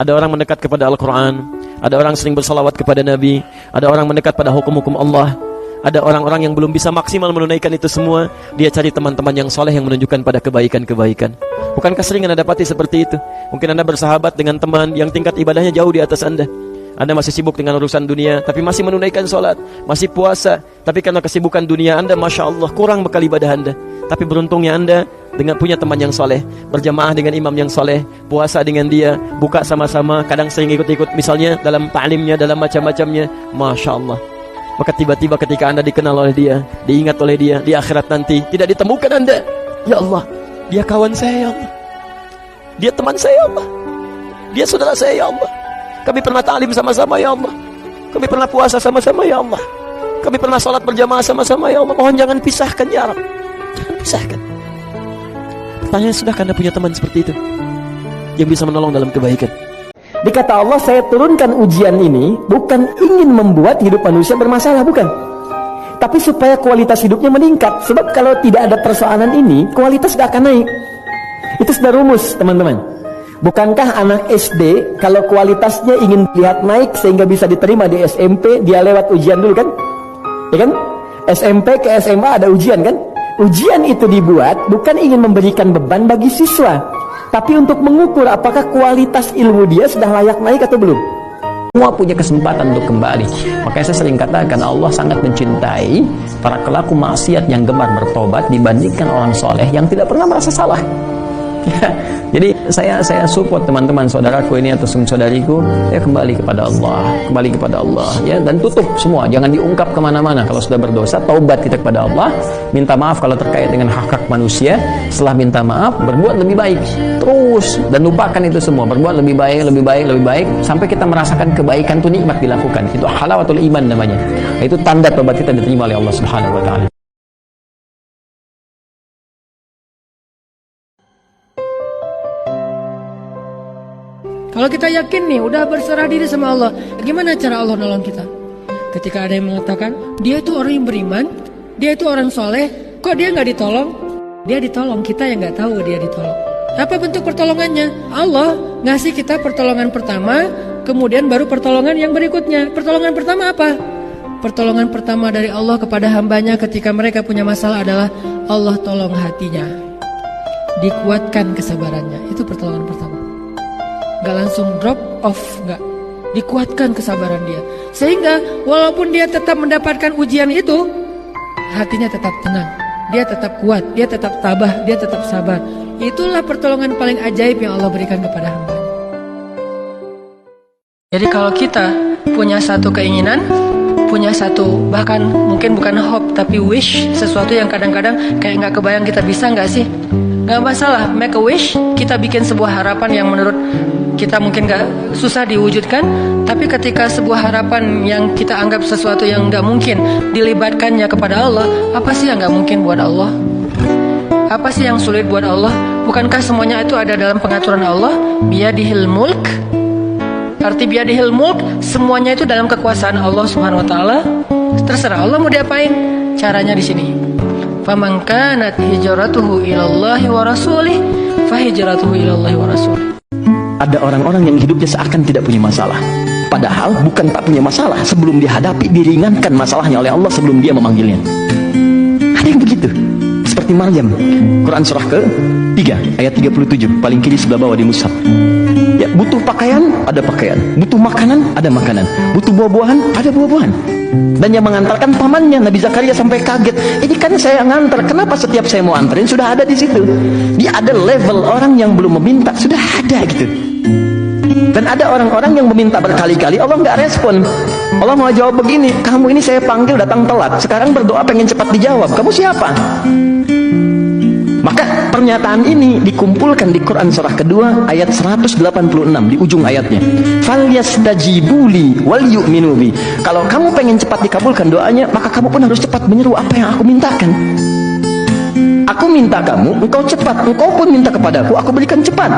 Ada orang mendekat kepada Al-Quran, ada orang sering bersalawat kepada Nabi, ada orang mendekat pada hukum-hukum Allah. Ada orang-orang yang belum bisa maksimal menunaikan itu semua. Dia cari teman-teman yang soleh yang menunjukkan pada kebaikan-kebaikan. Bukankah sering Anda dapati seperti itu? Mungkin Anda bersahabat dengan teman yang tingkat ibadahnya jauh di atas Anda. Anda masih sibuk dengan urusan dunia, tapi masih menunaikan sholat, masih puasa. Tapi karena kesibukan dunia Anda, Masya Allah, kurang bekal ibadah Anda. Tapi beruntungnya Anda dengan punya teman yang soleh, berjamaah dengan imam yang soleh, puasa dengan dia, buka sama-sama, kadang sering ikut-ikut misalnya dalam ta'limnya, dalam macam-macamnya. Masya Allah. Maka tiba-tiba ketika Anda dikenal oleh dia, diingat oleh dia, di akhirat nanti tidak ditemukan Anda. Ya Allah, dia kawan saya ya Allah, dia teman saya ya Allah, dia saudara saya ya Allah. Kami pernah ta'lim sama-sama ya Allah, kami pernah puasa sama-sama ya Allah, kami pernah sholat berjamaah sama-sama ya Allah. Mohon jangan pisahkan ya Rabb, jangan pisahkan. Pertanyaan, sudahkah Anda punya teman seperti itu yang bisa menolong dalam kebaikan? Dikata Allah, saya turunkan ujian ini bukan ingin membuat hidup manusia bermasalah, bukan, tapi supaya kualitas hidupnya meningkat. Sebab kalau tidak ada persoalan ini, kualitas tidak akan naik. Itu sudah rumus, teman-teman. Bukankah anak SD kalau kualitasnya ingin lihat naik sehingga bisa diterima di SMP, dia lewat ujian dulu kan? Ya kan? SMP ke SMA ada ujian kan? Ujian itu dibuat bukan ingin memberikan beban bagi siswa, tapi untuk mengukur apakah kualitas ilmu dia sudah layak naik atau belum. Semua punya kesempatan untuk kembali. Makanya saya sering katakan, Allah sangat mencintai para pelaku maksiat yang gemar bertobat dibandingkan orang soleh yang tidak pernah merasa salah. Ya, jadi saya support teman-teman saudaraku ini atau saudariku, ya kembali kepada Allah, ya, dan tutup semua, jangan diungkap kemana-mana. Kalau sudah berdosa, taubat kita kepada Allah, minta maaf kalau terkait dengan hak-hak manusia. Setelah minta maaf, berbuat lebih baik terus, dan lupakan itu semua, berbuat lebih baik sampai kita merasakan kebaikan itu nikmat dilakukan. Itu halawatul iman namanya. Itu tanda taubat kita diterima oleh Allah Subhanahu wa taala. Kalau kita yakin nih, udah berserah diri sama Allah, gimana cara Allah nolong kita? Ketika ada yang mengatakan, dia itu orang yang beriman, dia itu orang soleh, kok dia nggak ditolong? Dia ditolong, kita yang nggak tahu dia ditolong. Apa bentuk pertolongannya? Allah ngasih kita pertolongan pertama, kemudian baru pertolongan yang berikutnya. Pertolongan pertama apa? Pertolongan pertama dari Allah kepada hambanya ketika mereka punya masalah adalah Allah tolong hatinya, dikuatkan kesabarannya. Itu pertolongan pertama. Gak langsung drop off, gak, dikuatkan kesabaran dia, sehingga walaupun dia tetap mendapatkan ujian itu, hatinya tetap tenang, dia tetap kuat, dia tetap tabah, dia tetap sabar. Itulah pertolongan paling ajaib yang Allah berikan kepada hambanya. Jadi kalau kita punya satu keinginan, punya satu, bahkan mungkin bukan hope tapi wish, sesuatu yang kadang-kadang kayak gak kebayang kita bisa gak sih? Gak masalah, make a wish. Kita bikin sebuah harapan yang menurut kita mungkin gak susah diwujudkan, tapi ketika sebuah harapan yang kita anggap sesuatu yang gak mungkin dilibatkannya kepada Allah, apa sih yang gak mungkin buat Allah? Apa sih yang sulit buat Allah? Bukankah semuanya itu ada dalam pengaturan Allah? Biyadihil mulk. Arti biyadihil mulk, semuanya itu dalam kekuasaan Allah Subhanahu wa taala. Terserah Allah mau diapain. Caranya di sini. Faman kanat hijratuhu ilallahi wa rasulih fahijratuhu ilallahi wa rasulih. Ada orang-orang yang hidupnya seakan tidak punya masalah, padahal bukan tak punya masalah. Sebelum dihadapi, diringankan masalahnya oleh Allah sebelum dia memanggilnya. Ada yang begitu, seperti Maryam. Quran surah ke-3 ayat 37, paling kiri sebelah bawah di mushaf. Ya, butuh pakaian, ada pakaian. Butuh makanan, ada makanan. Butuh buah-buahan, ada buah-buahan. Dan yang mengantarkan pamannya, Nabi Zakaria sampai kaget. Ini kan saya ngantar, kenapa setiap saya mau anterin sudah ada di situ? Dia ada level orang yang belum meminta, sudah ada gitu. Dan ada orang-orang yang meminta berkali-kali, Allah nggak respon. Allah mau jawab begini, kamu ini saya panggil datang telat, sekarang berdoa pengen cepat dijawab, kamu siapa? Maka pernyataan ini dikumpulkan di Quran surah kedua ayat 186 di ujung ayatnya. Falyastajibuli wal yu'minu bi. Kalau kamu pengen cepat dikabulkan doanya, maka kamu pun harus cepat menyeru apa yang aku mintakan. Aku minta kamu, engkau cepat, engkau pun minta kepadaku, aku berikan cepat.